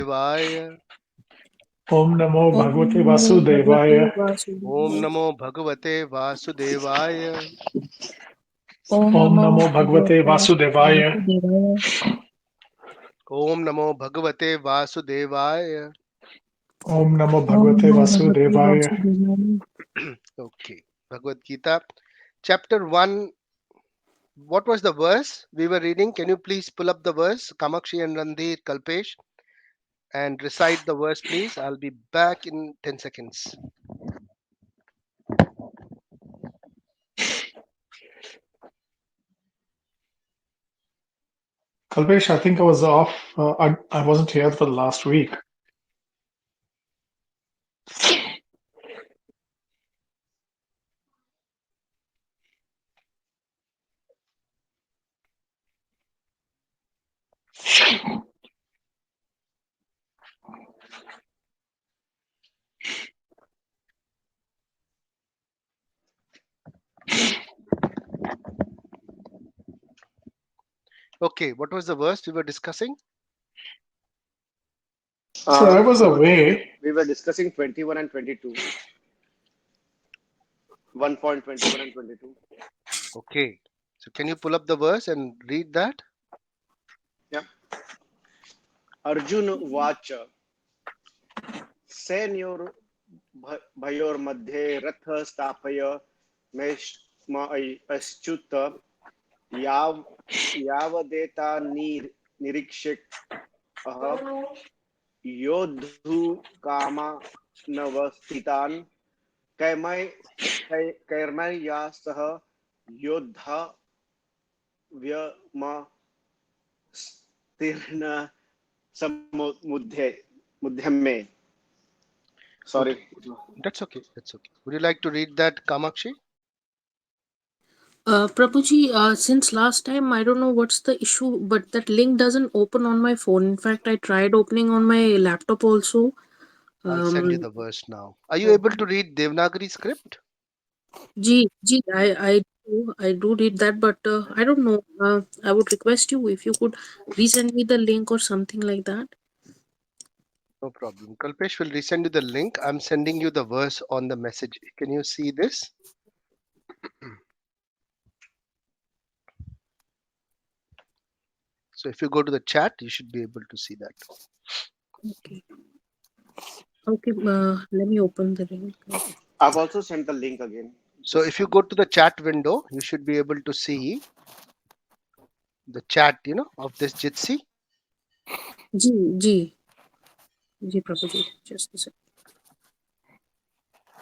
Devaya. Om Namo Om Bhagavate Namo Bhagavate Vasudevaya. Om Vasudevaya. Namo Bhagavate Vasudevaya. Om Om Namo Namo Bhagavate Bhagavate Vasudevaya. Vasudevaya. Om Namo Bhagavate Vasudevaya. Om Namo Om Bhagavate Namo Bhagavate Vasudevaya. Vasudevaya. Okay. Bhagavad Gita, chapter 1. What was the verse we were reading? Can you please pull up the verse? Kamakshi and Randhir, Kalpesh, and recite the verse, please. I'll be back in 10 seconds. Kalpesh, I think I was off. I wasn't here for the last week. Okay, what was the verse we were discussing? So I was So away. we were discussing 21 and 22. 1.21 and 22. Okay, so can you pull up the verse and read that? Yeah. Arjun Vacha. Senyor Bhayor Madhe Ratha Stapaya Mesh Yav Yavadeta Nirikshik Yodhu Kama Navasthitan Kaimai Kairmaya Saha Yodha Vyama Stirna Samudhe Sorry. Okay, that's okay. That's okay. Would you like to read that, Kamakshi? Prabhuji, since last time, I don't know what's the issue, but that link doesn't open on my phone. In fact, I tried opening on my laptop also. I'll send you Um, the verse now. Are you able to read Devanagari script? I do read that, but I don't know. I would request you if you could resend me the link or something like that. No problem. Kalpesh will resend you the link. I'm sending you the verse on the message. Can you see this? So if you go to the chat, you should be able to see that. Okay. Okay, let me open the link. I've also sent the link again. So if you go to the chat window, you should be able to see the chat, of this Jitsi. Ji, Ji, Ji, Prabhuji, just a second.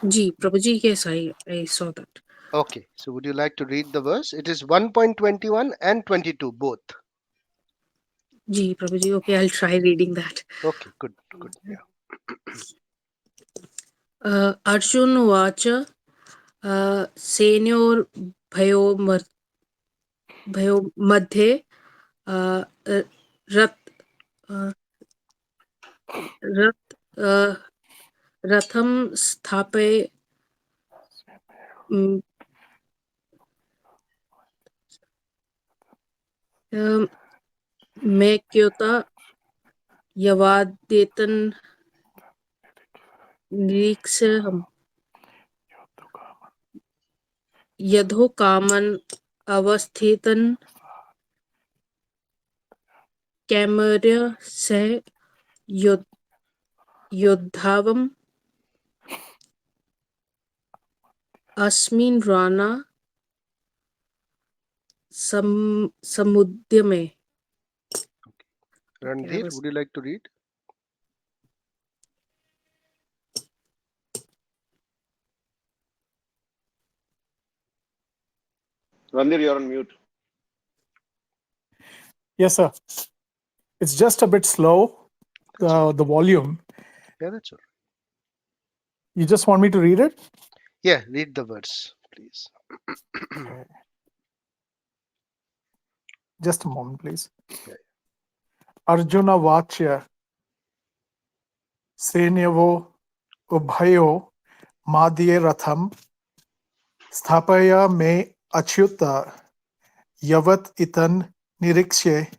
Ji, Prabhuji, yes, I saw that. Okay. So would you like to read the verse? It is 1.21 and 22 both. Ji, Prabhuji, okay, I'll try reading that. Okay. Good. Good. Yeah. Arjun Vacha, Senyor Bhayo Madhe, uh, uh, Rat, uh, Rat, uh, Ratham Sthape, mm, um, Mekyota Yavadetan Niriksham Yadho Kaman Avasthitan Cameria Se Yodhavam Asmin Rana Samudyame. Okay, Randhir, would you like to read? Randir, you're on mute. Yes, sir. It's just a bit slow, the volume. Yeah, that's all right. You just want me to read it? Yeah, read the verse, please. Okay. Just a moment, please. Yeah. Arjuna Vachya Senyavo Ubhayo Madhye Ratham Sthapaya Me Achyuta Yavat Itan Nirikshe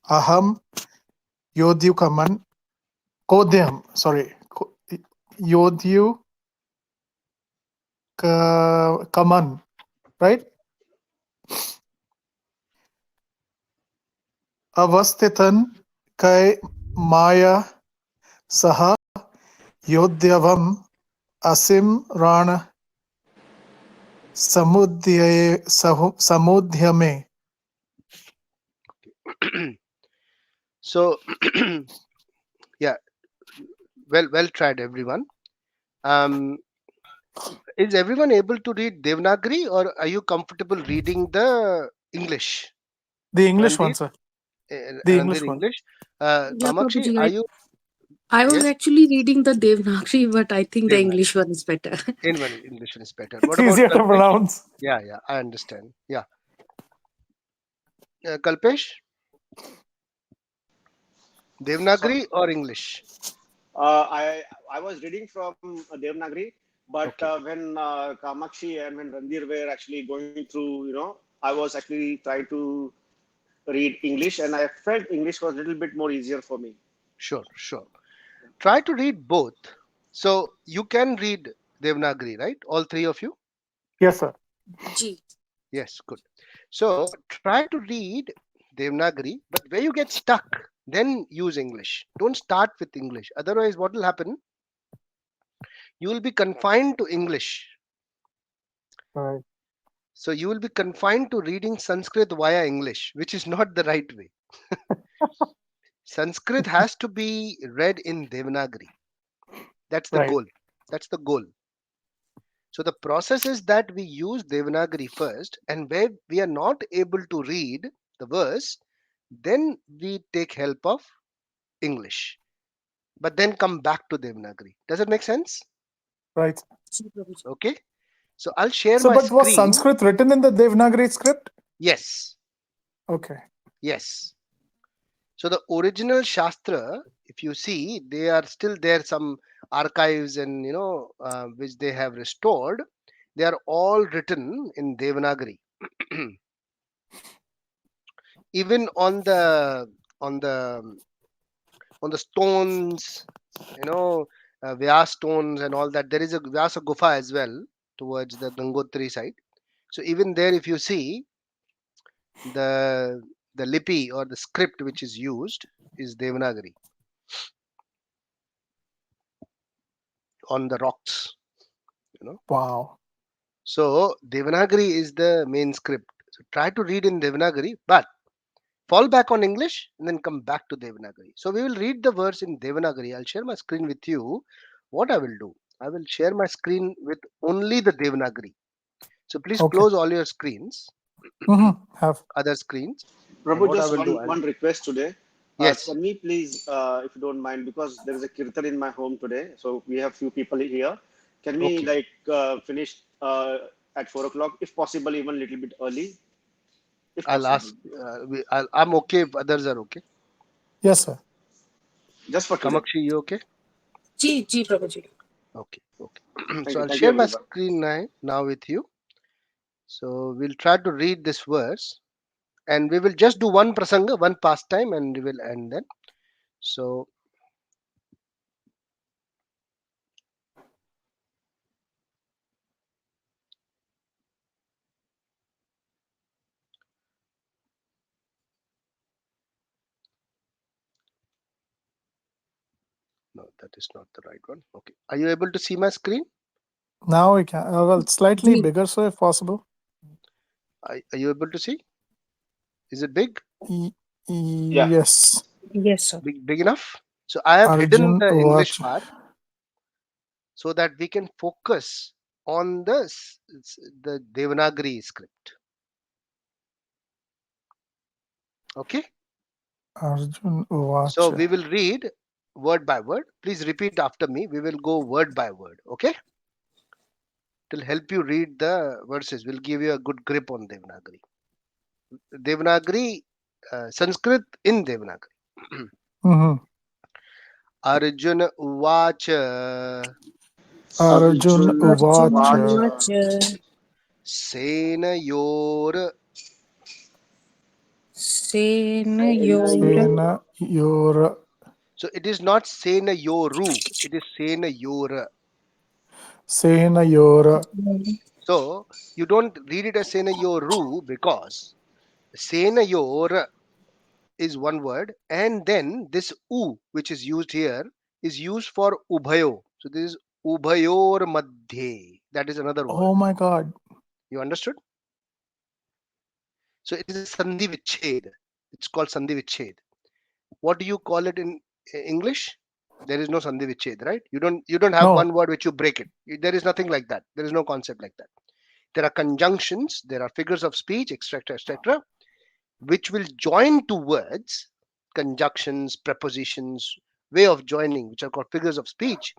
Aham Yodyukaman Kodhyam. Sorry. Yodhyu Kaman. Right? Avasthitan Kai Maya Saha Yodhyavam Asim Rana Samudhyame. So yeah, well tried everyone. Is everyone able to read Devanagari, or are you comfortable reading the English? The English Randir, one, sir. The Randir, English one. English. Yeah, Kamakshi, Prabhuji, are you? I was Yes, actually reading the Devanagari, but I think the Devanagari. English one is better. English is better. It's What about easier to Kalpesh? pronounce. Yeah, I understand. Yeah, Kalpesh, So, Devanagari or English? I was reading from Devanagari, but Okay, when Kamakshi and when Randir were actually going through, I was actually trying to read English, and I felt English was a little bit more easier for me. sure. Try to read both. So you can read Devanagari, right? All three of you? Yes, sir. G. Yes, good. So try to read Devanagari, but where you get stuck, then use English. Don't start with English. Otherwise, what will happen? You will be confined to English. Right. So you will be confined to reading Sanskrit via English, which is not the right way. Sanskrit has to be read in Devanagari. That's the Right. goal. That's the goal. So the process is that we use Devanagari first, and where we are not able to read the verse, then we take help of English, but then come back to Devanagari. Does it make sense? Right. G, Prabhuji. Okay. So I'll share So, my but was screen. Sanskrit written in the Devanagari script? Yes. Okay. Yes. So the original Shastra, if you see, they are still there. Some archives and which they have restored. They are all written in Devanagari. Even on the on the stones, Vyas stones and all that. There is a Vyasa Gufa as well towards the Gangotri side. So even there, if you see the lipi or the script which is used is Devanagari on the rocks. Wow. So Devanagari is the main script. So try to read in Devanagari, but fall back on English and then come back to Devanagari. So we will read the verse in Devanagari. I'll share my screen with you. What I will do, I will share my screen with only the Devanagari. So please Okay. close all your screens, Have. other screens. And Prabhu, what I just will do, one request today. yes, Can we please, if you don't mind, because there is a kirtan in my home today, so we have few people here. Can we okay. finish at 4 o'clock, if possible, even a little bit early, if I'll possible, ask. I'm okay if others are okay. Yes, sir. just for today. Kamakshi, you okay? G, Prabhuji. Okay. Thank So you, I'll thank you, share my everyone. screen now with you. So we'll try to read this verse, and we will just do one prasanga, one pastime, and we will end then. So no, that is not the right one. Okay. Are you able to see my screen? Now we can. Well, slightly G. bigger, sir, if possible. Are you able to see? Is it big? Yeah. Yes. Yes, sir. Big enough? So I have hidden Arjun the English watch. part so that we can focus on the Devanagari script. Okay. Arjun So watch. we will read word by word. Please repeat after me. We will go word by word. Okay. It will help you read the verses. Will give you a good grip on Devanagari. Devanagari, Sanskrit in Devanagari. Mm-hmm. Arjuna Uvacha Arjun Arjun Arjun watch. Vacha Vacha Senayor Sena Senayor Yor Sena Yor So it is not Senayoru, it is Senayora. Senayora. So you don't read it as Senayoru because Senayor is one word, and then this U, which is used here, is used for Ubhayo. So this is Ubhayor Madhye. That is another word. Oh my God. You understood? So it is a Sandhi Vichhed. It's called Sandhi Vichhed. What do you call it in English? There is no Sandhi Vichhed, right? You don't have No. one word which you break it. There is nothing like that. There is no concept like that. There are conjunctions, there are figures of speech, etc., which will join two words, conjunctions, prepositions, way of joining, which are called figures of speech.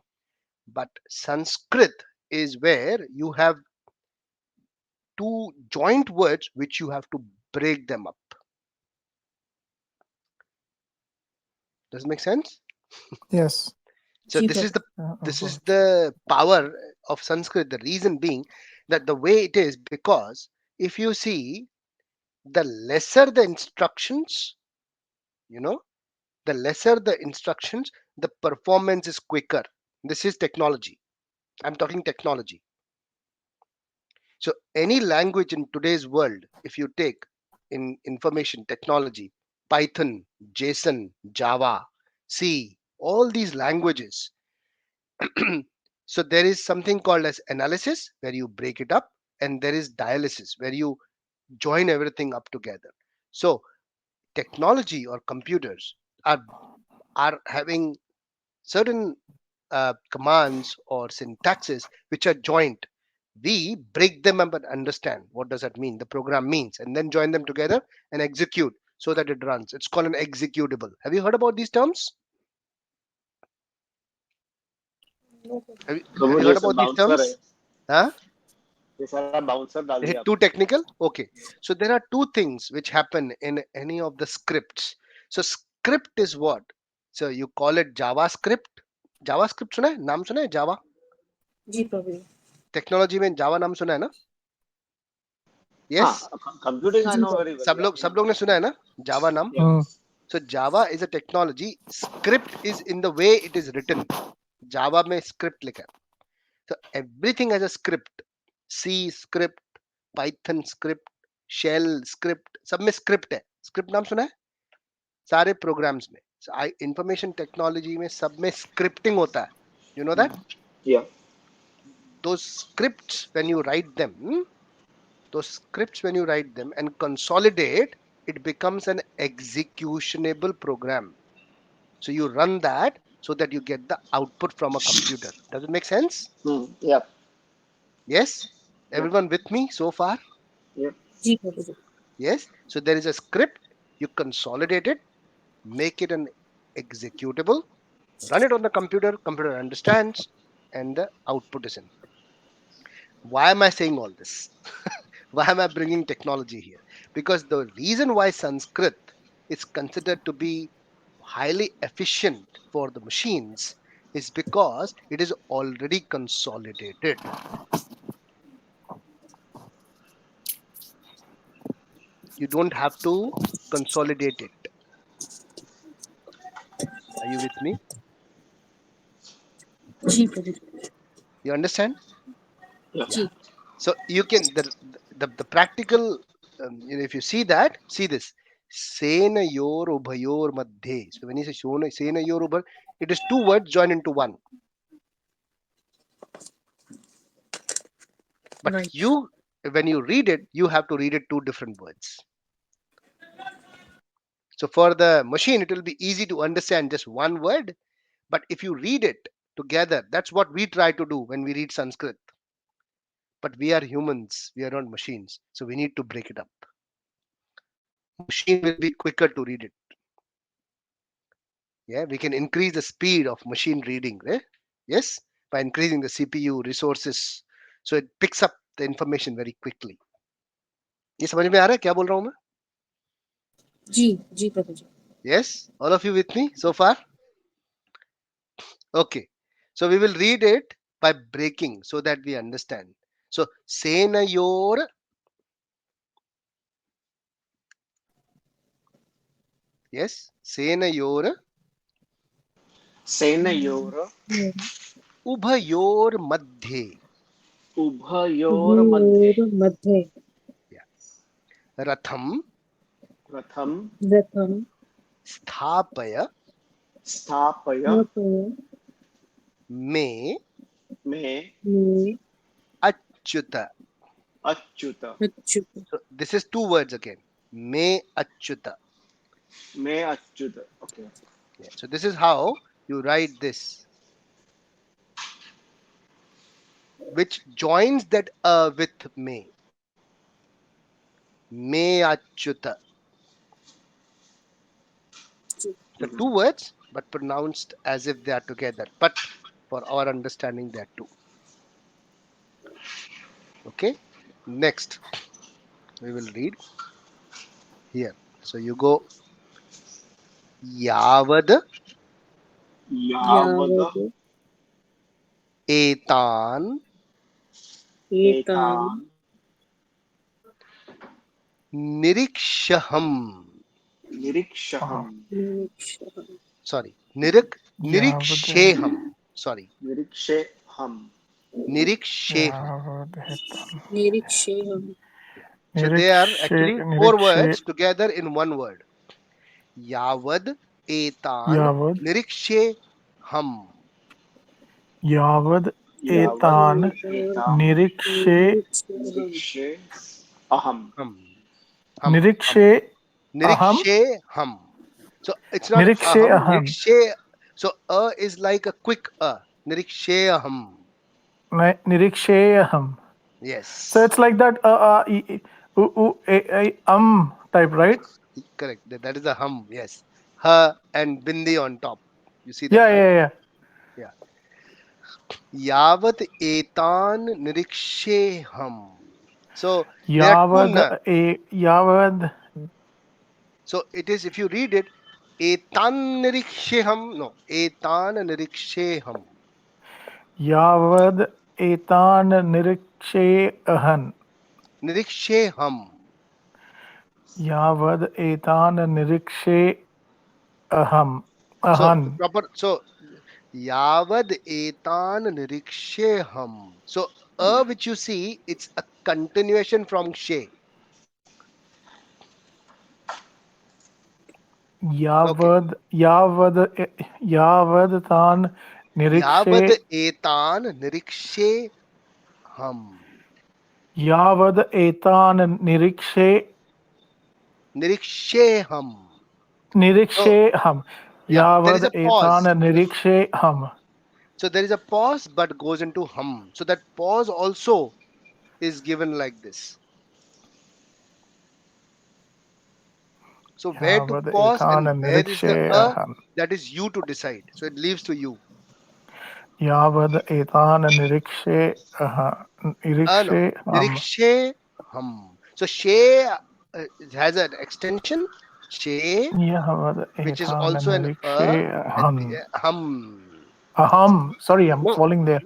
But Sanskrit is where you have two joint words which you have to break them up. Does it make sense? Yes. So Ji, this is Prabhuji. the power of Sanskrit. The reason being that the way it is, because if you see, the lesser the instructions, you know, the lesser the instructions, the performance is quicker. This is technology. I'm talking technology. So any language in today's world, if you take in information technology, Python, JSON, Java, C, all these languages. So there is something called as analysis, where you break it up, and there is dialysis, where you join everything up together. So technology or computers are having certain commands or syntaxes which are joint. We break them up and understand what does that mean, the program means, and then join them together and execute so that it runs. It's called an executable. Have you heard about these terms? Have you ये heard sir about these bouncer है, terms? Huh? ये सारा bouncer डाल दिया Too आपने. technical? Okay. So there are two things which happen in any of the scripts. So script is what? So you call it JavaScript. JavaScript सुना है? नाम सुना है Java? Ji, Prabhuji. टेक्नोलॉजी में Java नाम सुना है ना? हाँ, Yes? कंप्यूटिंग आई जी, नो Prabhuji. Very well. सब लोग ने सुना है ना? Java नाम. Yeah. So Java is a technology. Script is in the way it is written. Java में script लिखा है. So everything has a script. C script, Python script, Shell script, सब में script है. Script नाम सुना है? सारे programs में. So information technology में सब में scripting होता है. You know that? Yeah. Those scripts when you write them, and consolidate, it becomes an executionable program. So you run that so that you get the output from a computer. Does it make sense? Yeah. Yes? Yeah. Everyone with me so far? Yeah. Ji, Prabhuji. Yes? So there is a script, you consolidate it, make it an executable, run it on the computer understands, and the output is in. Why am I saying all this? Why am I bringing technology here? Because the reason why Sanskrit is considered to be highly efficient for the machines is because it is already consolidated. You don't have to consolidate it. Are you with me? Ji, Prabhuji. You understand? Yeah. Yeah. Ji. So you can the practical, if you see that, see this. Senayor ubhayor madhye. So when you say senayor ubhar, it is two words joined into one. But Right. you, when you read it, you have to read it two different words. So for the machine, it will be easy to understand just one word. But if you read it together, that's what we try to do when we read Sanskrit. But we are humans, we are not machines. So we need to break it up. Machine will be quicker to read it. Yeah, we can increase the speed of machine reading. Yes, by increasing the CPU resources. So it picks up the information very quickly. ये समझ में आ रहा है क्या बोल रहा हूँ मैं? Ji, Ji, Prabhuji. Yes, all of you with me so far? Okay, so we will read it by breaking so that we understand. So Senayor, yes, Senayor सेनयोर उभयोर मध्ये. उभयोर मध्ये मध्ये रथम रथम रथम स्थापय स्थापय मे मे मे Achyut. Achyut Achyut So this is two words again. Me achyuta. May Achyut. Okay. Yeah. So this is how you write this, which joins that with me. Me achyuta. So two words, but pronounced as if they are together. But for our understanding, they are two. Okay. Next, we will read here. So you go Yavad यावद यावद् etan एतान् एतान् nirikshaham. निरीक्षहम् निरीक्षः Sorry, Yavad niriksheham. Sorry, निरीक्षेऽहम् niriksheham. Yavadetam. निरीक्षेऽहम् So they are actually four words Nirikshe together in one word. Yavad etan Yavad niriksheham. Yavad यावद् Etan एतां Nirikshe निरीक्षे अहम् Hum. Hum. Nirikshe Aham Niriksheham. So it's not Nirikshe aham. Aham Nirikshe. So is like a quick Niriksheham. Nirikshe Aham. Yes. So it's like that type, right? Correct. That is a hum. Yes. Ha and bindi on top. You see that, Yeah, right? yeah, yeah. Yavat etan niriksheham. So there are two Yavad na. Yavad So it is, if you read it, etan niriksheham. No, etan niriksheham. Yavad Etan Nirikshe Ahan Niriksheham. Yavad Etan Nirikshe Aham So Ahan. proper. So Yavad etan niriksheham. So which you see, it's a continuation from she. Yavad Yavad Tan Yavad Nirikshe etan nirikshe ham. Yavad Etan Nirikshe Nirikshe ham. So Nirikshe Ham yeah, there is Yavad a pause. Etan Nirikshe Ham. So there is a pause but goes into hum. So that pause also is given like this. So where to Yavad pause Etan and where is the Nirikshe Aham that is you to decide. So it leaves to you. Yavad Etan Nirikshe Aha No. Nirikshe Ham Nirikshe hum. So she has an extension. She, Yavad which is Etan also an Nirikshe at the Ham hum. Aham. Sorry, I'm No, falling there.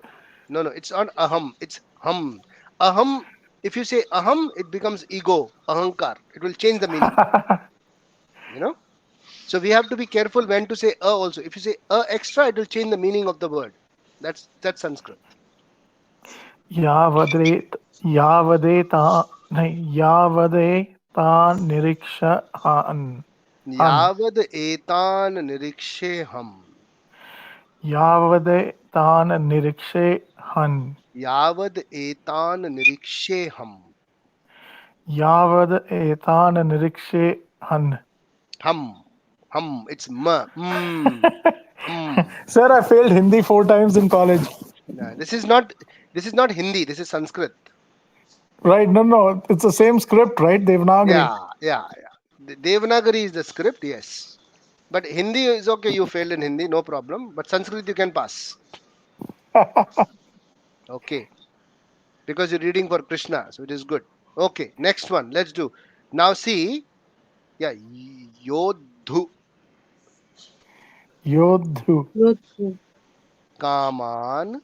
no, it's not aham. It's hum. Aham. If you say aham, it becomes ego, ahankar. It will change the meaning. You know. So we have to be careful when to say also. If you say extra, it will change the meaning of the word. That's Sanskrit. Yavadret Yavadeta Yavadeta Nirikshahan Han Yavad etan niriksheham. Yavadetan Nirikshe Han Yavad etan niriksheham. Yavad Etan Nirikshe Han. Hum. Hum. It's ma. Hum. Sir, I failed Hindi 4 times in college. Nah, this is not Hindi. This is Sanskrit. Right? No. It's the same script, right? Devanagari. Yeah. The Devanagari is the script, yes. But Hindi is okay. You failed in Hindi, no problem. But Sanskrit you can pass. Okay. Because you're reading for Krishna, so it is good. Okay. Next one. Let's do. Now see. Yeah. Yodhu Yodhu योद्धु Kaman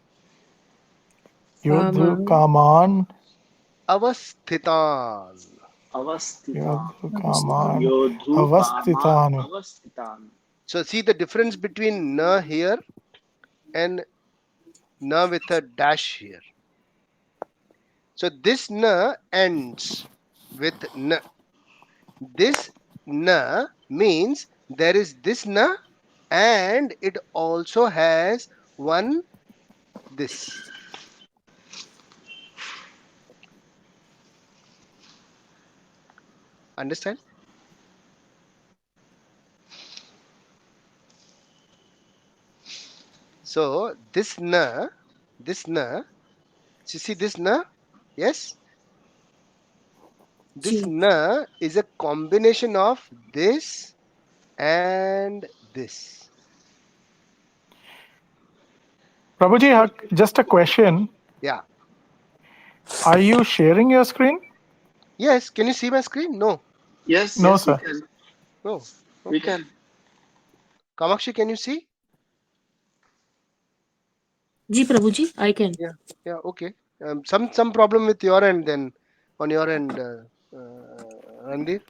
Yodhu कामान् Kaman Avasthitan. अवस्थितान् Yodhu Kaman योद्धु कामान् Avasthitan अवस्थितान् So see the difference between na here and na with a dash here. So this na ends with na. This na means there is this na and it also has one this. Understand? So this na, you see this na? Yes? This Ji. na is a combination of this and this. Prabhuji, just a question. Yeah. Are you sharing your screen? Yes. Can you see my screen? No. Yes, No, yes, we sir. can. No. We Okay. can. Kamakshi, can you see? Ji Prabhuji, I can. Yeah. Yeah. Okay. Some problem with your end then, on your end, Randir.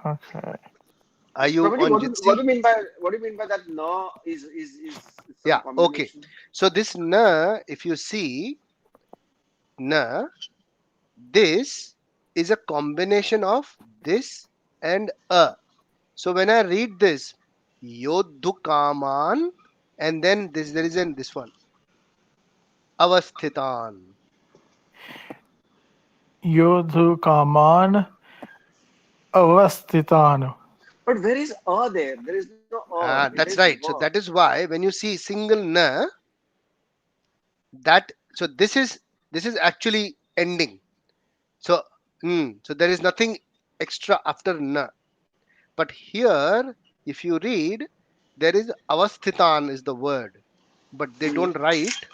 Okay. Are you Prabhuji, on what Jitsi? do you mean by that? No, is some Yeah. Okay. combination. So this na, if you see na, this is a combination of this and a. So when I read this, Yodhukaman, and then there is this one, Avasthitan. Yodhu Kaman Avasthitan. But where is there? There is no There is That's the right. So verb. that is why when you see single na, that so this is actually ending. So so there is nothing extra after na. But here, if you read, there is avasthitan is the word, but they don't write.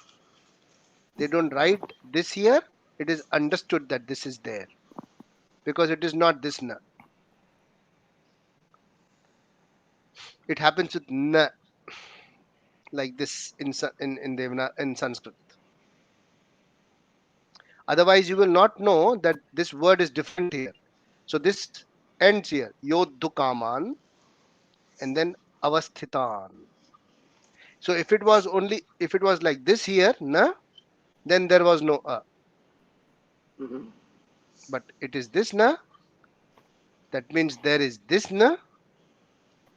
They don't write this here. It is understood that this is there because it is not this na. It happens with na like this in Devana in Sanskrit. Otherwise, you will not know that this word is different here. So this ends here, Yodhukaman, and then Avasthitan. So if it was like this here, na, then there was no Mhm. but it is this na. That means there is this na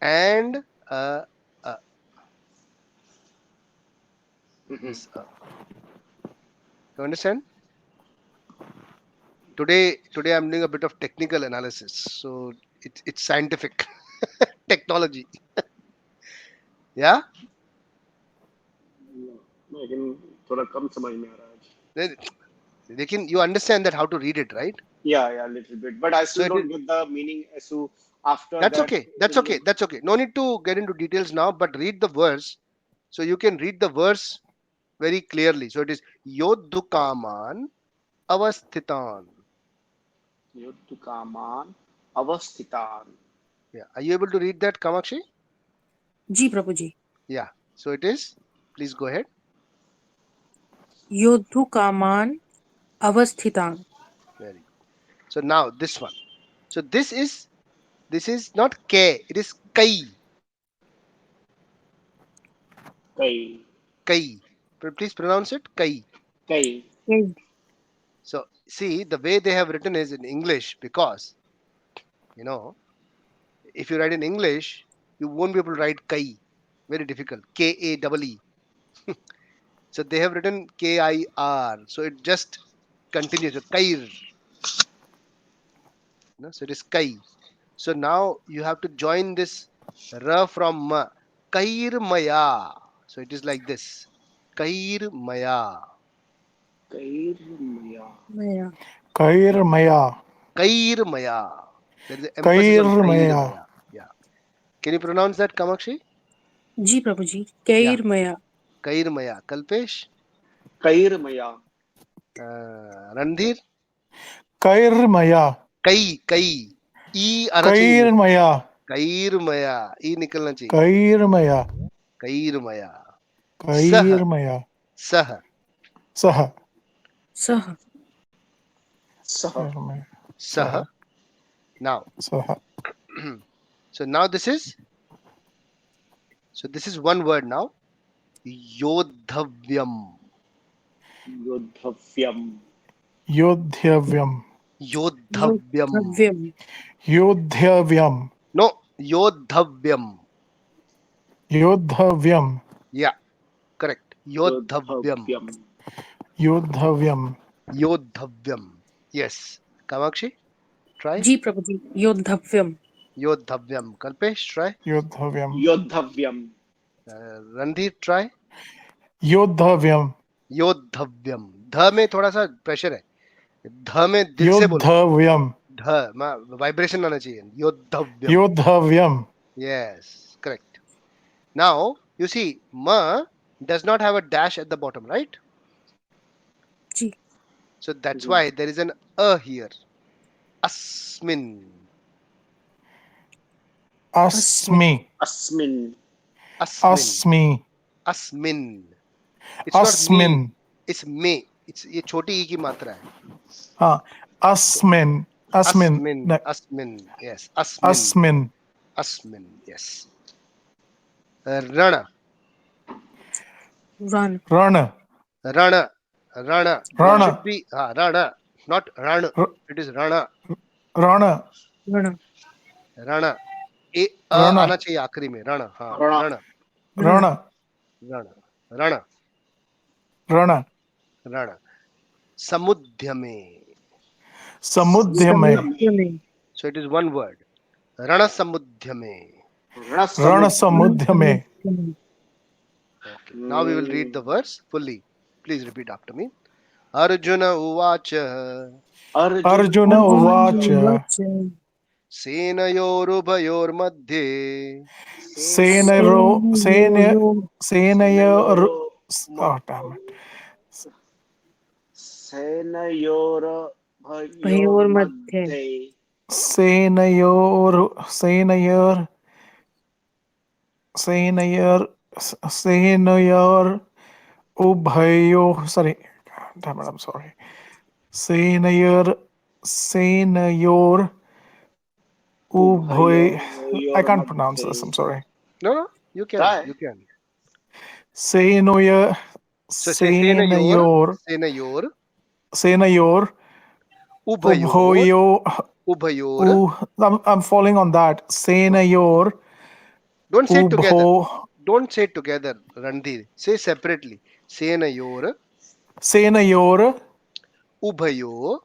and Mhm. this. You understand? Today I'm doing a bit of technical analysis, so it's scientific technology. Yeah. लेकिन थोड़ा कम समझ में आ रहा है आज. Then, you understand that how to read it, right? Yeah, a little bit. But I So still don't get the meaning as to after that's that. okay. That's okay. That's okay. No need to get into details now, but read the verse. So you can read the verse very clearly. So it is Yodhukaman Avasthitan. Yodhukaman Avasthitan. Yeah. Are you able to read that, Kamakshi? Ji Prabhuji. Yeah. So it is. Please go ahead. Yodhu Kaman Avasthitan. Very good. So now this one. So this is not K. It is Kai. Kai. Kai. Please pronounce it Kai. Kai. Yes. So see the way they have written is in English because you know if you write in English you won't be able to write Kai. Very difficult. Kae. So they have written Kir. So it just continues. So Kair. No? So it is Kai. So now you have to join this Ra from Ma. Kair Maya. So it is like this. Kair Maya. Kairmaya. Maya. Kair Yeah. Maya. Kair Maya. There is an emphasis Kair on Kair Maya. Maya. Yeah. Can you pronounce that, Kamakshi? Ji Prabhuji. Yeah. Kair Maya. Kair Maya. Kalpesh? Kairmaya. Randhir? Kair Maya. Kai. E आना चाहिए. Kair Maya. Kair Maya. E निकलना चाहिए. Kair Maya. Kair Maya. Sah. Kair Maya. Sah. Saha. Saha. Saha. Kair Maya. Sah. Saha. Now, Saha. So now this is one word now. Yodhavyam. Yodhavyam. Yodhyavyam. Yodhavyam. Yodhavyam. Yodhyavyam. No, Yodhavyam. Yodhavyam. Yeah, correct. Yodhavyam. Yodhavyam. Yodhavyam. Yes. Kamakshi, try. Ji Prabhuji. Yodhavyam. Yodhavyam. Kalpesh, try. Yodhavyam. Yodhavyam. Randhir, try. Yodhavyam. Yodhavyam. ध में थोड़ा सा pressure है. ध में दिल से बोलो. Yodhavyam. ध वाइब्रेशन आना चाहिए. Yodhavyam. Yodhavyam. Yes, correct. Now you see, ma does not have a dash at the bottom, right? Ji. So that's why there is an a here. Asmin. Asmi. Asmin. Asmin. Asmi. Asmin. It's not me. Asmin. It's me. It's ये छोटी ई की मात्रा है. हाँ. Asmin. Asmin. Asmin. No. Asmin. Yes. Asmin. Asmin. Asmin. Yes. Rana. Run. Rana. Rana. Rana. Rana. Should be Rana. Not Rana. R- It is Rana. Rana. Run. Rana. A Rana. आना चाहिए आखिरी में. Rana. हाँ. Rana. Rana. Rana. Rana. Rana. Rana. Rana. Samudhyame. Samudhyame. Samudhyame. So it is one word. Rana Samudhyame. Rana Samudhyame. Okay. Now we will read the verse fully. Please repeat after me. Arjuna uvacha Arjuna Uvacha. Senayorubhayor madhye Senayor. Oh, damn it. Senayor Bhayor madhye. Senayor. Ubhayo. Sorry. Damn it, I'm sorry. Senayor. Ubhay. I can't pronounce this, I'm sorry. No, you can. Try. You can. Senayor. So say Senayor. Senayor. Ubhayor. Ubhayo. I'm falling on that. Senayor. Don't say it together. Ubho. Don't say it together, Randhir. Say separately. Senayor. Senayor. Ubhayo.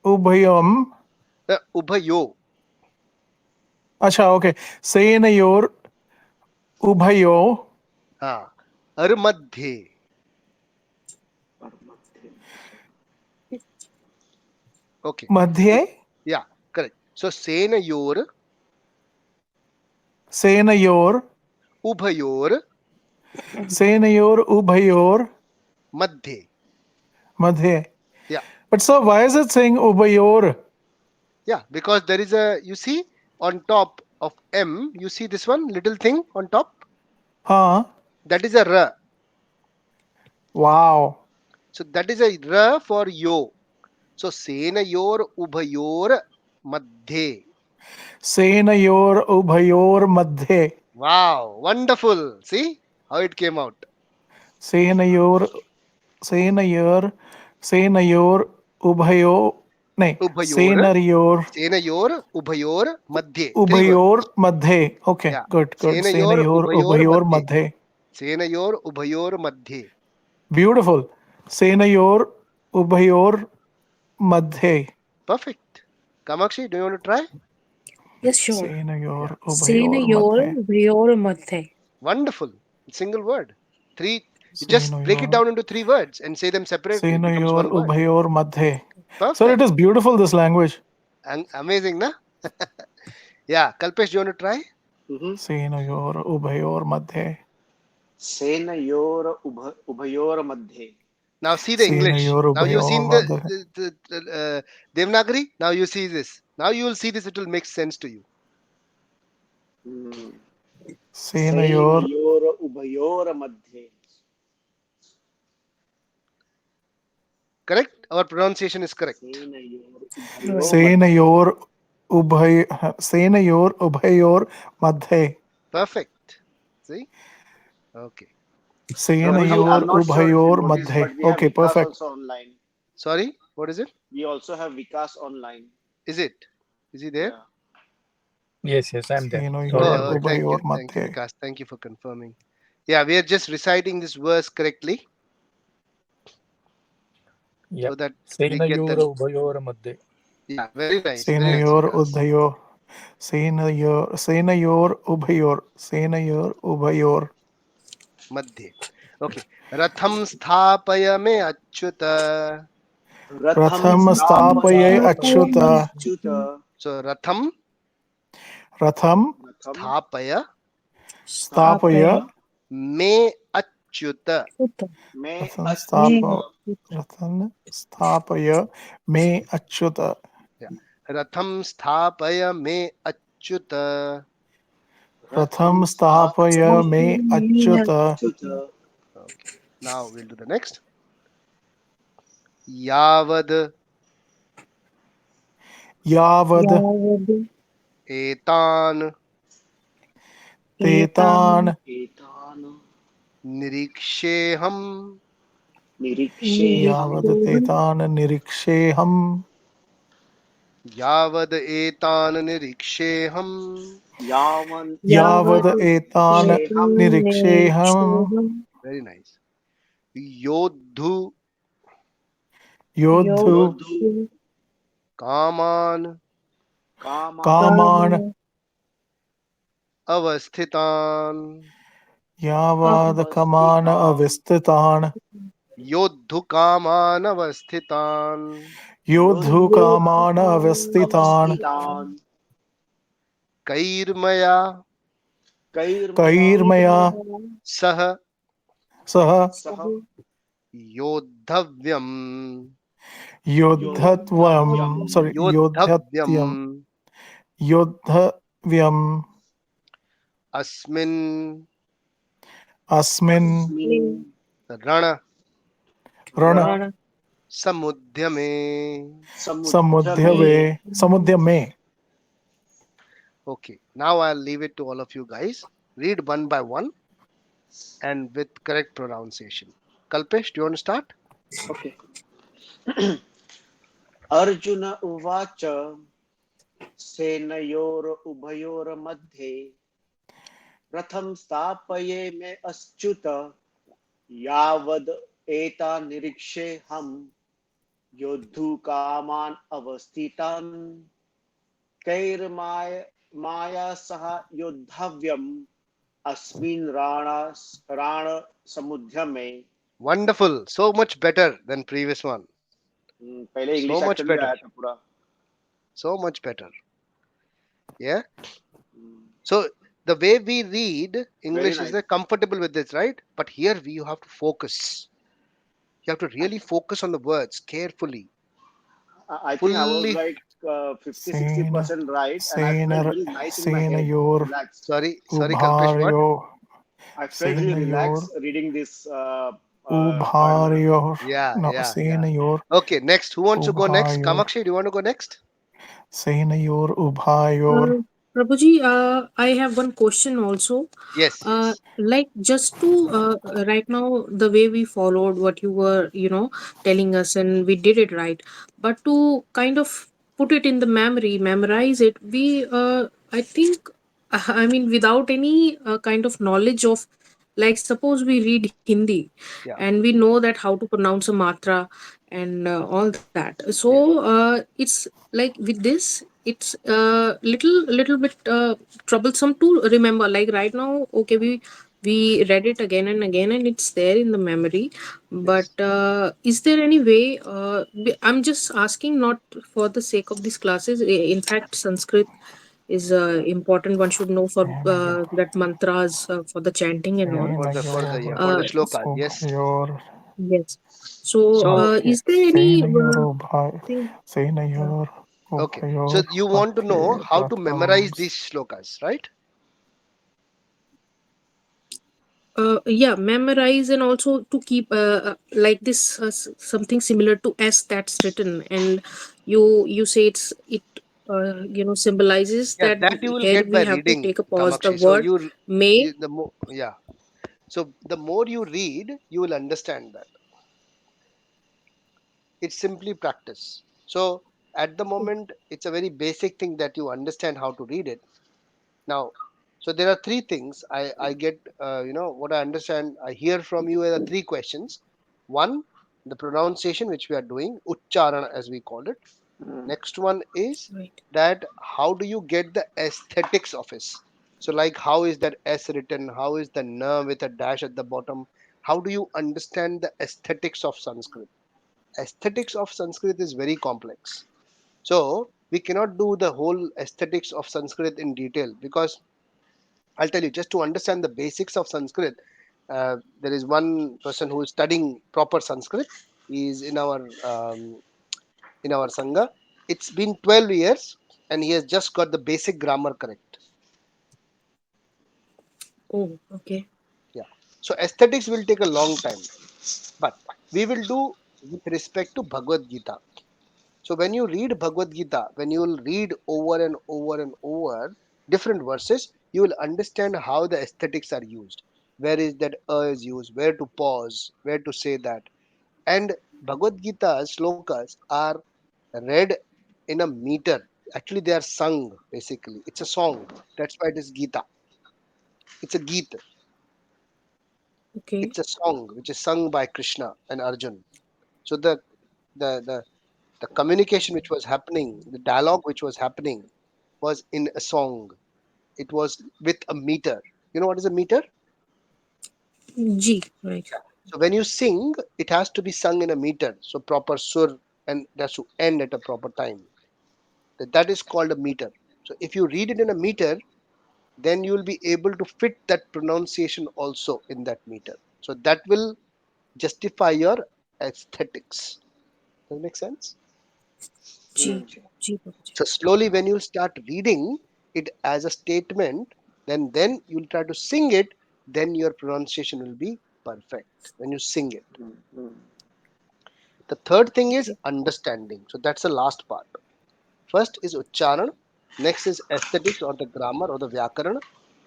Ubhayam. Ubhayo. Acha, okay. Senayor. Ubhayo. हाँ. Armadhye. Okay. Madhye. Yeah, correct. So Senayor. Senayor. Ubhayor. Senayor. Ubhayor. Madhye. Madhye. Yeah. But sir, why is it saying Ubhayor? Yeah, because there is a, you see, on top of M, you see this one little thing on top? Huh? That is a R. Wow. So that is a R for yo. So Senayor Ubhayor Madhye. Senayor. Ubhayor. Madhye. Wow, wonderful. See how it came out. Senayor. Ubhayo. Nahi. Ubhayor. Senayor. Senayor Ubhayor Madhye. Ubhayor. Madhye. Okay, Yeah. good. Senayor, Senayor. Ubhayor, Ubhayor. Madhye. Madhye. Senayor Ubhayor Madhye. Beautiful. Senayor. Ubhayor. Madhye. Perfect. Kamakshi, do you want to try? Yes, sure. Senayor. Senayor Ubhayor. Bhayor madhye. Wonderful. Single word. Three. You just break it down into three words and say them separately. It becomes Senayor. one word. Ubhayor. Madhye. Perfect. Sir, it is beautiful, this language. Amazing, na? Yeah. Kalpesh, do you want to try? Senayor. Ubhayor. Madhye. Senayor Ubhayor madhye. Now see the English. Senayor Now you've seen Ubhayor the Devanagari. Now you see this. Now you will see this. It will make sense to you. Senayor. Ubhayor madhye. Correct? Our pronunciation is correct. Senayor. सेनयोर उभयोर मध्ये. Perfect. See? Okay. Prabhuji, सेनयोर I'm not sure if you उभयोर noticed, मध्ये. but we have Okay, Vikas perfect. also online. Sorry, what is it? We also have Vikas online. Is it? Is he there? Yeah. Yes, I'm there. सेनयोर Sorry, Oh, I'm there. thank you. उभयोर Thank you, मध्ये. Vikas. Thank you for confirming. Yeah, we are just reciting this verse correctly Yep. so that we get सेनयोर the. उभयोर मध्ये. Yeah, very nice. Very nice, सेनयोर Vikas. उभयोर सेनयोर उभयोर सेनयोर उभयोर Madhye. Okay. Ratham sthapaya me achyuta. रथम स्थापये Achyut. Achyuta. So Ratham रथम sthapaya स्थापय me achyuta. May रथम स्थापय मे Achyut. Ratham sthapaya me achyuta. रथम स्थापय मे Achyut. Achyuta. Okay. Now we'll do the next. Yavad यावद् etan तेतान् Etan. niriksheham. Nirikshe. यावद् तेतान् निरीक्षेऽहम्. Yavad etan niriksheham. Yavan. यावद् एतान् निरीक्षेऽहम्. Very nice. Yodhu योद्धु Yodhu. kaman Kama. कामान् avasthitan. यावद् कमान् अविस्थितान्. Yodhu kaman avasthitan. योद्धु कामान् अविस्थितान्. Avasthitan. Kairmaya कैर्मया sah सह Saha. yodhavyam. योद्धत्वं Yodhavyam. योद्धव्यम् Asmin अस्मिन् Asmin. rana Rann samudhyame. समुद्यमे. Okay, now I'll leave it to all of you guys. Read one by one and with correct pronunciation. Kalpesh, do you want to start? Okay. Arjuna uvacha senayor ubayor madhye ratham स्थापये me Achyut यावद एता निरीक्षे हम योद्धु कामान अवस्थितान कैर्माय माया सह योद्धव्यम अस्मिन् राण समुद्र में. Wonderful. So much better than previous one. पहले English So much actually better. आया था पूरा. So much better. Yeah. So the way we read English Very is nice. comfortable with this, right? But here you have to focus. You have to really focus on the words carefully. I think I was Fully. like 50-60% right, and I felt very nice in my head. सेनयोर् Relaxed. Sorry, Kalpesh, what? उभार्यो I felt really Senayor. relaxed reading this. उभार्योः. Yeah, No, yeah. सेनयोर् Okay, next. Who wants to go next? Ubayor. Kamakshi, do you want to go next? सेनयोर् उभायोर्. Prabhuji, I have one question also. Yes. Yes. Like just to right now, the way we followed what you were, telling us, and we did it right. But to kind of put it in the memory, memorize it, I think, I mean, without any kind of knowledge of, like, suppose we read Hindi, Yeah. and we know that how to pronounce a matra and all that. So it's like with this, it's little bit troublesome to remember. Like right now, okay, we read it again and again, and it's there in the memory. But is there any way? I'm just asking, not for the sake of these classes. In fact, Sanskrit is important. One should know for that mantras for the chanting and all. For the सेनयोर् shlokas. Yes. उभायोर्. Yes. So, So is there any सेनयोर् उभाय thing? सेनयोर् okay. उभयोर् So you want to know मध्ये how to memorize रथम्. these shlokas, right? Yeah, memorize, and also to keep like this something similar to S that's written, and you say it symbolizes Yeah, that that you will here get we by have to reading, take a pause. The Kamakshi. So word may. the more, yeah. So the more you read, you will understand that. It's simply practice. So at the moment, it's a very basic thing that you understand how to read it. Now, so there are three things I get, what I understand, I hear from you are three questions. One, the pronunciation, which we are doing, Uchcharana as we call it. Next one is Right. that how do you get the aesthetics of it? So, like, how is that S written? How is the N with a dash at the bottom? How do you understand the aesthetics of Sanskrit? Aesthetics of Sanskrit is very complex. So, we cannot do the whole aesthetics of Sanskrit in detail because I'll tell you, just to understand the basics of Sanskrit, there is one person who is studying proper Sanskrit. He is in our Sangha. It's been 12 years and he has just got the basic grammar correct. Oh, okay. Yeah. So aesthetics will take a long time, but we will do with respect to Bhagavad Gita. So when you read Bhagavad Gita, when you will read over and over and over different verses, you will understand how the aesthetics are used. Where is that is used, where to pause, where to say that. And Bhagavad Gita slokas are read in a meter. Actually, they are sung basically. It's a song. That's why it is Gita. It's a Geet. Okay. It's a song which is sung by Krishna and Arjun. So the the the communication which was happening, the dialogue which was happening was in a song. It was with a meter. You know what is a meter? G. Right. So when you sing, it has to be sung in a meter. So proper sur and it has to end at a proper time. That is called a meter. So if you read it in a meter, then you will be able to fit that pronunciation also in that meter. So that will justify your aesthetics. Does that make sense? G. G. Babaji. So slowly, when you start reading it as a statement, then you'll try to sing it. Then your pronunciation will be perfect when you sing it. The third thing is Okay. understanding. So that's the last part. First is ucharan. Next is aesthetics or the grammar or the vyakaran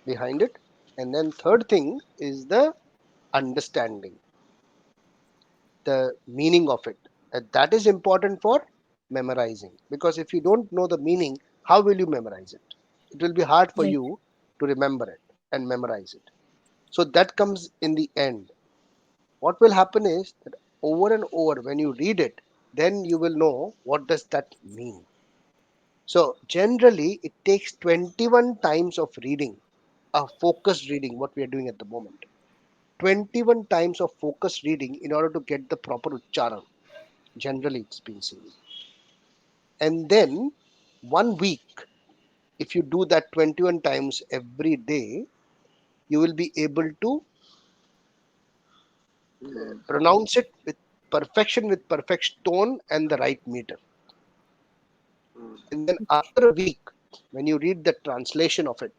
behind it. And then third thing is the understanding, the meaning of it. And that is important for memorizing. Because if you don't know the meaning, how will you memorize it? It will be hard for Right. you to remember it and memorize it. So that comes in the end. What will happen is that over and over when you read it, then you will know what does that mean. So generally it takes 21 times of reading, a focused reading, what we are doing at the moment. 21 times of focused reading in order to get the proper ucharan. Generally it's been seen. And then 1 week, if you do that 21 times every day, you will be able to pronounce it with perfection, with perfect tone and the right meter. And then after a week, when you read the translation of it,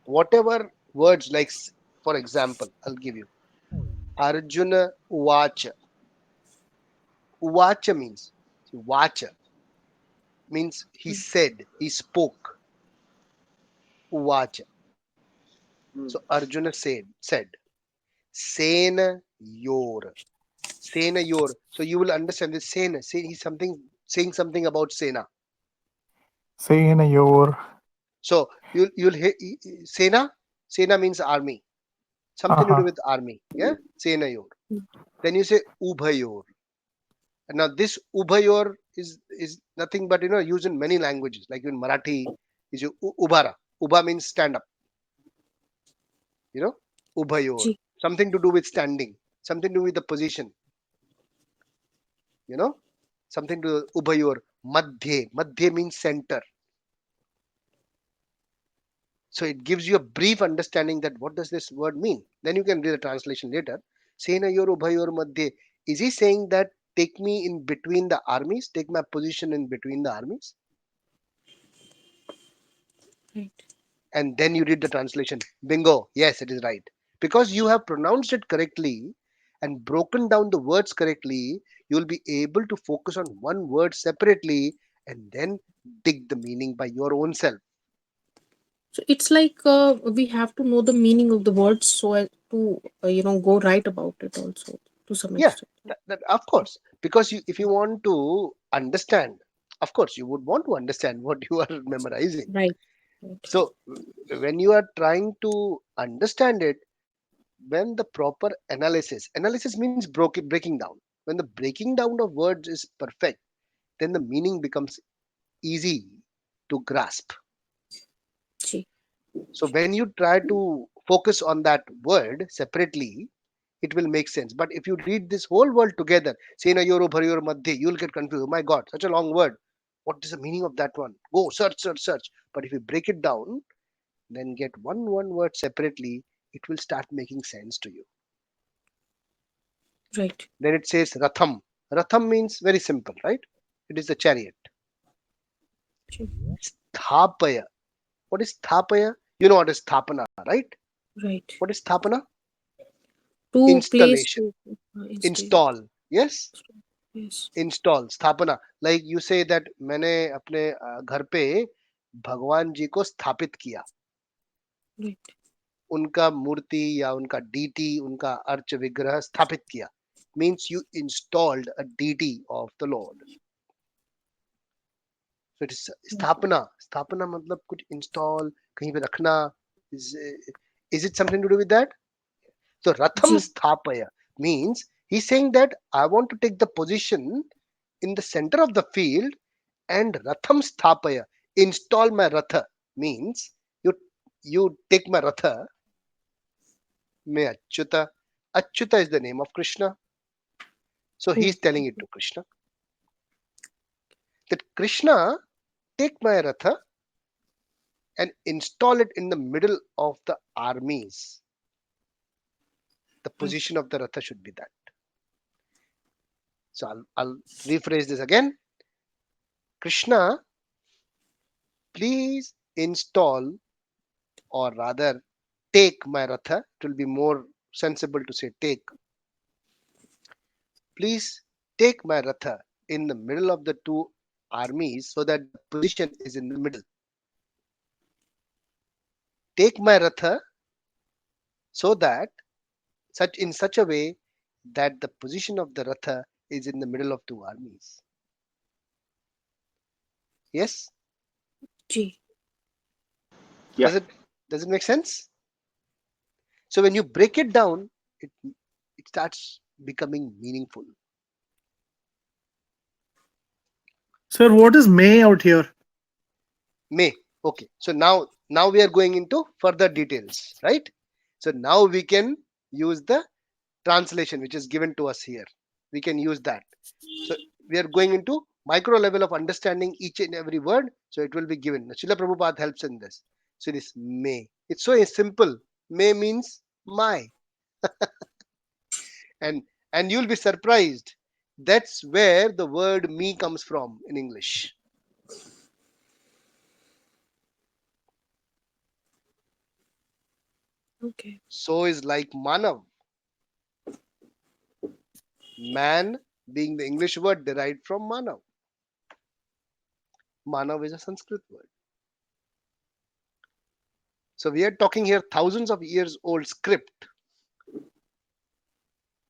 whatever words like, for example, I'll give you Arjuna Uvacha. Uvacha means Vacha means he said, he spoke. Uvacha. So Arjuna said, Sena Yor. Sena Yor. So you will understand this Sena. He's saying something about Sena. Say in your. So you'll hear Sena. Sena means army. Something to do Uh-huh. with army. Yeah. Sena Yor. Then you say Ubhayor. And now this Ubhayor is nothing but used in many languages. Like in Marathi, is Ubara. Uba means stand up. You know, Ubhayor. G. Something to do with standing. Something to do with the position. You know, something to Ubhayor. Madhye. Madhye means center. So it gives you a brief understanding that what does this word mean. Then you can read the translation later. Senayor Ubhayor Madhye. Is he saying that take me in between the armies? Take my position in between the armies? Right. And then you read the translation. Bingo. Yes, it is right. Because you have pronounced it correctly and broken down the words correctly, you will be able to focus on one word separately and then dig the meaning by your own self. So it's like we have to know the meaning of the words so as to go right about it also to some Yeah, extent. that of course, because if you want to understand, of course, you would want to understand what you are memorizing. Right. Right. So when you are trying to understand it, when the proper analysis means breaking down. When the breaking down of words is perfect, then the meaning becomes easy to grasp. Ji. So when you try to focus on that word separately, it will make sense. But if you read this whole word together, say na yoro bhariyor madhye, you'll get confused. Oh my God, such a long word. What is the meaning of that one? Go search, search, search. But if you break it down, then get one word separately, it will start making sense to you. Right. Then it says Ratham. Ratham means very simple, right? It is the chariot. Ji. Sthapaya. What is Sthapaya? You know what is Sthapana, right? Right. What is Sthapana? To place Installation. to install. Install. Yes? Yes. Install. Sthapana. Like you say that मैंने अपने घर पे भगवान जी को स्थापित किया. Right. उनका मूर्ति या उनका deity, उनका अर्च विग्रह स्थापित किया. Means you installed a deity of the Lord. So it is स्थापना. स्थापना मतलब कुछ install, कहीं पे रखना. Is it something to do with that? So Ratham Ji. Sthapaya means he's saying that I want to take the position in the center of the field, and Ratham Sthapaya, install my Ratha, means you you take my Ratha, me Achyuta. Achyuta is the name of Krishna. So Oh, he's telling it to Krishna that Krishna, take my Ratha and install it in the middle of the armies. The right. position of the Ratha should be that. So I'll rephrase this again. Krishna, please install, or rather take my Ratha. It will be more sensible to say take. Please take my Ratha in the middle of the two armies so that the position is in the middle. Take my Ratha so that in such a way that the position of the Ratha is in the middle of two armies. Yes? Ji. Yeah. Does it make sense? So when you break it down, it starts becoming meaningful. Sir, what is may out here? May. Okay. So now we are going into further details, right? So now we can use the translation which is given to us here. We can use that. So we are going into micro level of understanding each and every word. So it will be given. Srila Prabhupada helps in this. So it is may. It's so simple. May means my. And you'll be surprised. That's where the word me comes from in English. Okay. So is like manav. Man being the English word derived from manav. Manav is a Sanskrit word. So we are talking here thousands of years old script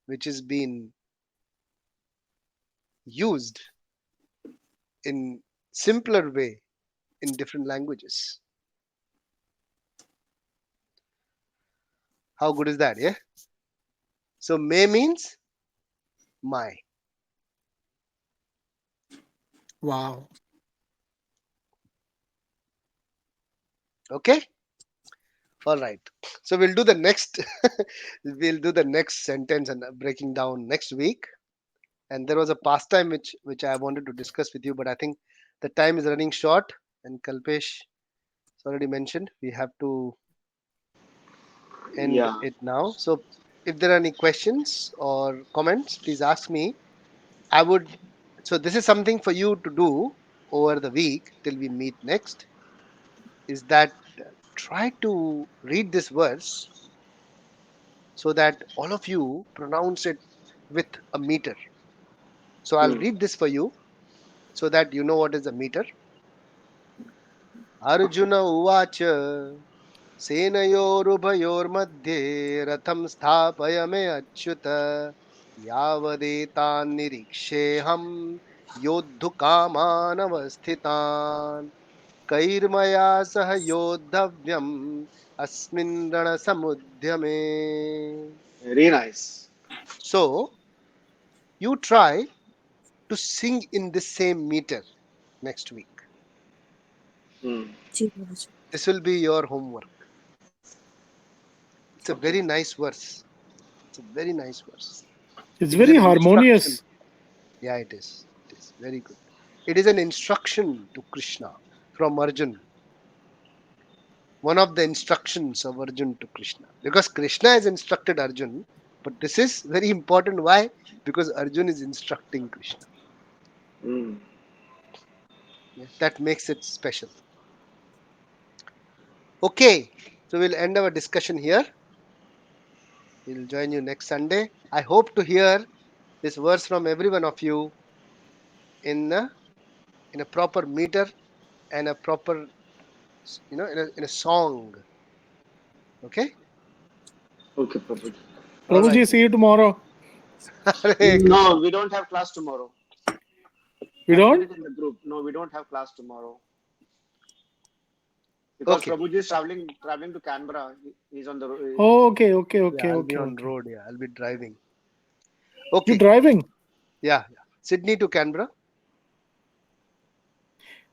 which has been used in simpler way in different languages. How good is that? Yeah. So may means my. Wow. Okay. All right. So we'll do the next. We'll do the next sentence and breaking down next week. And there was a pastime which I wanted to discuss with you, but I think the time is running short. And Kalpesh has already mentioned we have to end Yeah. it now. So if there are any questions or comments, please ask me. I would. So this is something for you to do over the week till we meet next. Is that try to read this verse so that all of you pronounce it with a meter. So I'll Hmm. read this for you. so that you know what is the meter. Arjuna uvacha सेनयोरुभयोर्मध्ये रथं स्थापय मे अच्युत यावदेतान् निरीक्षेऽहं योद्धुकामानवस्थितान् कैर्मया सह योद्धव्यम् अस्मिन् रणसमुद्यमे. Very nice. So you try to sing in the same meter next week. Hmm. Ji Maharaj. This will be your homework. It's a very nice verse. It's a very nice verse. It's It is very an harmonious. instruction. Yeah, it is. It is very good. It is an instruction to Krishna from Arjun. One of the instructions of Arjun to Krishna. Because Krishna has instructed Arjun, but this is very important. Why? Because Arjun is instructing Krishna. Hmm. Yeah, that makes it special. Okay, so we'll end our discussion here. We'll join you next Sunday. I hope to hear this verse from every one of you in a proper meter and a proper, in a song. Okay. Okay, Prabhuji. All Prabhuji, right. see you tomorrow. Hare Krishna. No, we don't have class tomorrow. We I put don't? it in the group. No, we don't have class tomorrow. Because Okay. Prabhuji is traveling to Canberra. He's on the road. Oh, okay. Yeah, I'll be on Okay. road. Yeah, I'll be driving. You Okay. driving? Yeah. Sydney to Canberra.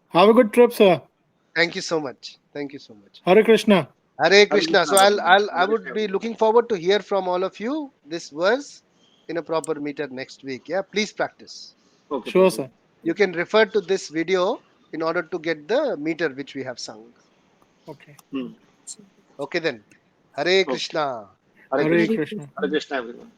Have a good trip, sir. Thank you so much. Thank you so much. Hare Krishna. Hare Krishna. So Prabhuji. I would be looking forward to hear from all of you this verse in a proper meter next week. Yeah, please practice. Okay, Sure, Prabhuji. sir. You can refer to this video in order to get the meter which we have sung. Okay. Hmm. Okay then. Hare Krishna. Hare Hare Krishna. Krishna. Hare Krishna, everyone.